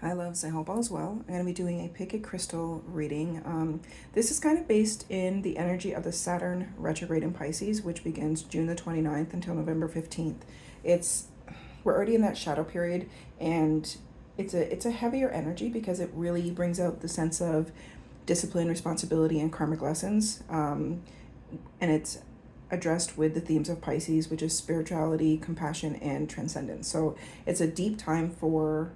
Hi loves, I hope all is well. I'm going to be doing a pick a crystal reading. This is kind of based in the energy of the Saturn retrograde in Pisces, which begins June the 29th until November 15th. We're already in that shadow period, and it's a heavier energy because it really brings out the sense of discipline, responsibility, and karmic lessons. And it's addressed with the themes of Pisces, which is spirituality, compassion, and transcendence. So it's a deep time for,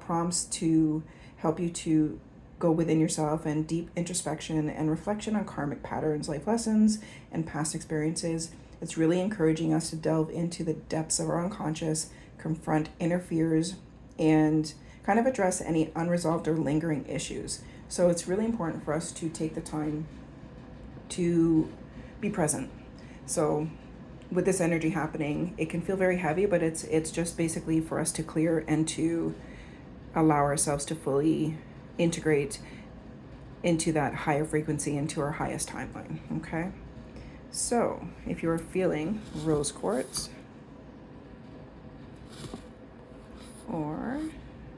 prompts to help you to go within yourself and deep introspection and reflection on karmic patterns, life lessons, and past experiences. It's really encouraging us to delve into the depths of our unconscious, confront inner fears, and kind of address any unresolved or lingering issues. So it's really important for us to take the time to be present. So with this energy happening, it can feel very heavy, but it's just basically for us to clear and to allow ourselves to fully integrate into that higher frequency, into our highest timeline, okay? So if you're feeling rose quartz or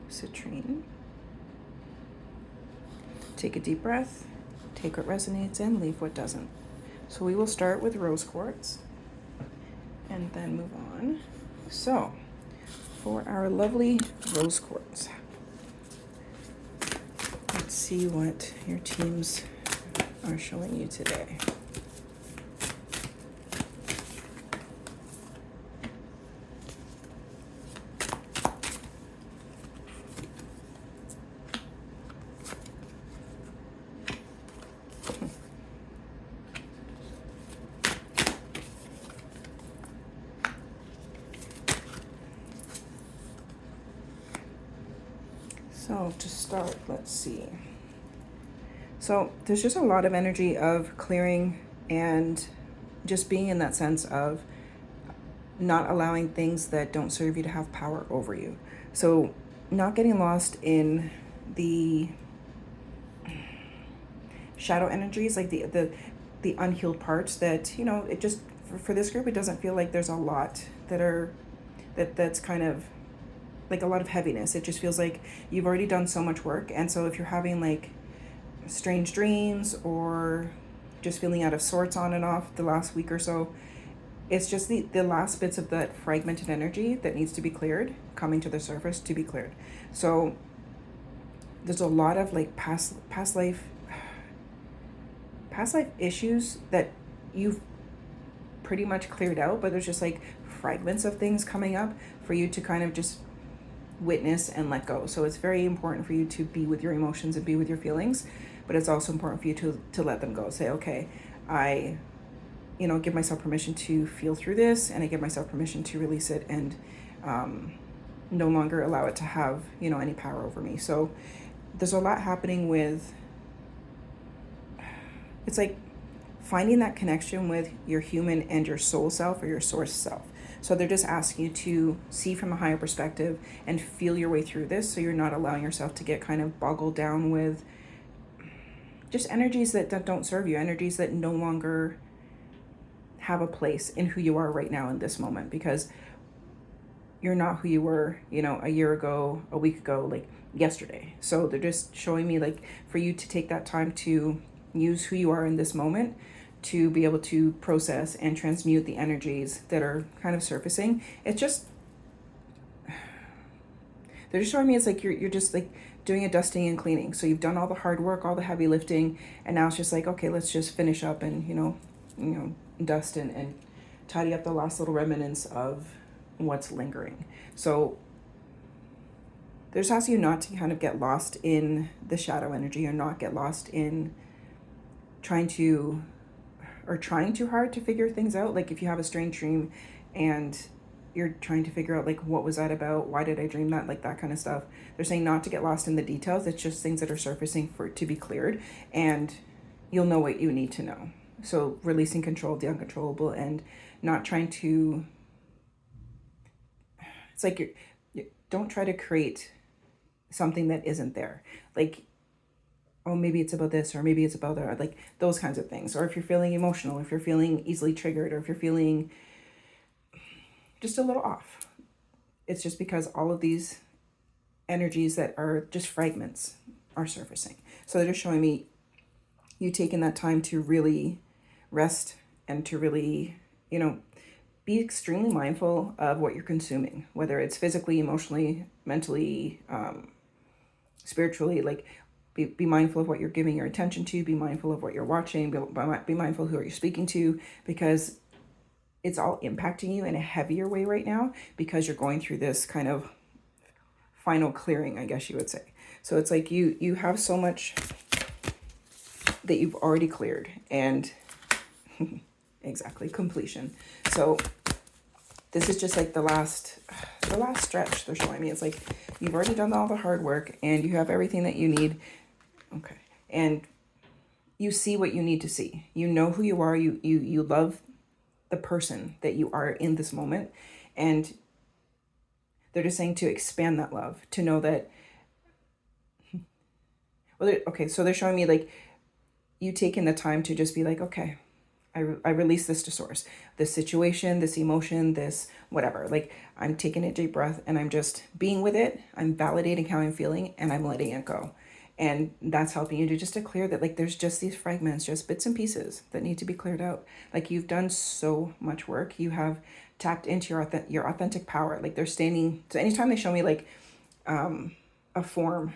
citrine, take a deep breath, take what resonates and leave what doesn't. So we will start with rose quartz and then move on. So for our lovely rose quartz, let's see what your teams are showing you today. So to start, let's see. So there's just a lot of energy of clearing and just being in that sense of not allowing things that don't serve you to have power over you. So not getting lost in the shadow energies, like the unhealed parts that, it just, for this group, it doesn't feel like there's a lot that's kind of like a lot of heaviness. It just feels like you've already done so much work. And so if you're having like strange dreams or just feeling out of sorts on and off the last week or so, it's just the last bits of that fragmented energy that needs to be cleared coming to the surface to be cleared. So there's a lot of like past life issues that you've pretty much cleared out, but there's just like fragments of things coming up for you to kind of just witness and let go. So it's very important for you to be with your emotions and be with your feelings, but it's also important for you to let them go. Say, okay, I give myself permission to feel through this, and I give myself permission to release it and no longer allow it to have any power over me. So there's a lot happening with, it's like finding that connection with your human and your soul self or your source self. So they're just asking you to see from a higher perspective and feel your way through this, so you're not allowing yourself to get kind of boggled down with just energies that don't serve you, energies that no longer have a place in who you are right now in this moment, because you're not who you were, a year ago, a week ago, like yesterday. So they're just showing me like for you to take that time to use who you are in this moment, to be able to process and transmute the energies that are kind of surfacing. It's just, they're just showing me it's like you're just like doing a dusting and cleaning. So you've done all the hard work, all the heavy lifting, and now it's just like, okay, let's just finish up and, dust and tidy up the last little remnants of what's lingering. So there's asking you not to kind of get lost in the shadow energy, or not get lost in trying too hard to figure things out. Like if you have a strange dream and you're trying to figure out like, what was that about? Why did I dream that? Like that kind of stuff. They're saying not to get lost in the details. It's just things that are surfacing for to be cleared, and you'll know what you need to know. So releasing control of the uncontrollable and not trying to, it's like you don't try to create something that isn't there. Like, oh, maybe it's about this, or maybe it's about that, like those kinds of things. Or if you're feeling emotional, if you're feeling easily triggered, or if you're feeling just a little off, it's just because all of these energies that are just fragments are surfacing. So they're showing me you taking that time to really rest and to really, be extremely mindful of what you're consuming, whether it's physically, emotionally, mentally, spiritually. Like, be mindful of what you're giving your attention to, be mindful of what you're watching, be mindful of who you're speaking to, because it's all impacting you in a heavier way right now, because you're going through this kind of final clearing, I guess you would say. So it's like you have so much that you've already cleared, and exactly, completion. So this is just like the last stretch they're showing me. It's like you've already done all the hard work and you have everything that you need. Okay. And you see what you need to see. You know who you are. You love the person that you are in this moment. And they're just saying to expand that love, to know that, well, okay, so they're showing me like you taking the time to just be like, okay, I release this to source, this situation, this emotion, this whatever. Like, I'm taking a deep breath and I'm just being with it. I'm validating how I'm feeling and I'm letting it go. And that's helping you to just to clear that, like, there's just these fragments, just bits and pieces that need to be cleared out. Like, you've done so much work. You have tapped into your authentic power. Like, they're standing. So anytime they show me like a form,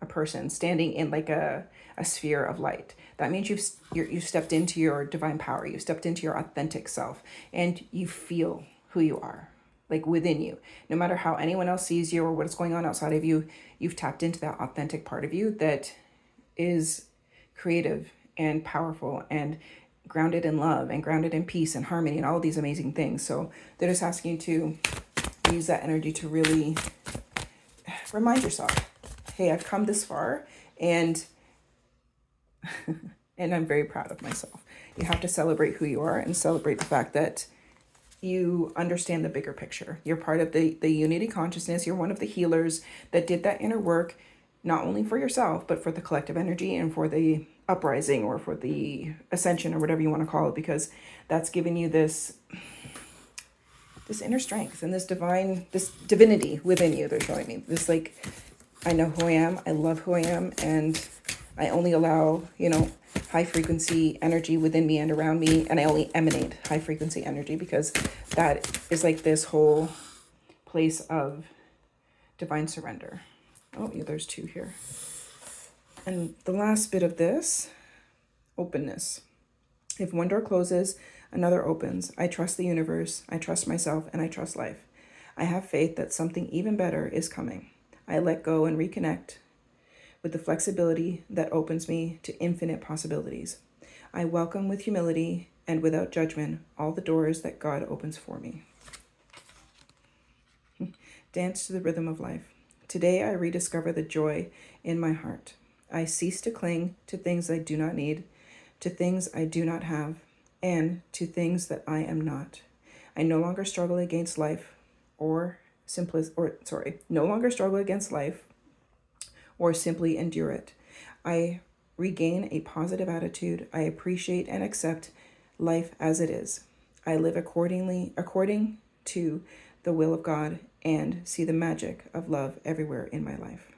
a person standing in like a sphere of light, that means you've stepped into your divine power. You've stepped into your authentic self, and you feel who you are, like within you. No matter how anyone else sees you or what's going on outside of you, you've tapped into that authentic part of you that is creative and powerful and grounded in love and grounded in peace and harmony and all of these amazing things. So they're just asking you to use that energy to really remind yourself, hey, I've come this far, and and I'm very proud of myself. You have to celebrate who you are and celebrate the fact that you understand the bigger picture. You're part of the unity consciousness. You're one of the healers that did that inner work, not only for yourself, but for the collective energy and for the uprising or for the ascension or whatever you want to call it, because that's giving you this inner strength and this divinity within you. They're showing me this, like, I know who I am. I love who I am. And I only allow, high frequency energy within me and around me. And I only emanate high frequency energy, because that is like this whole place of divine surrender. Oh, yeah, there's two here. And the last bit of this, openness. If one door closes, another opens. I trust the universe. I trust myself, and I trust life. I have faith that something even better is coming. I let go and reconnect with the flexibility that opens me to infinite possibilities. I welcome with humility and without judgment all the doors that God opens for me. Dance to the rhythm of life. Today I rediscover the joy in my heart. I cease to cling to things I do not need, to things I do not have, and to things that I am not. I no longer struggle against life no longer struggle against life or simply endure it. I regain a positive attitude. I appreciate and accept life as it is. I live according to the will of God and see the magic of love everywhere in my life.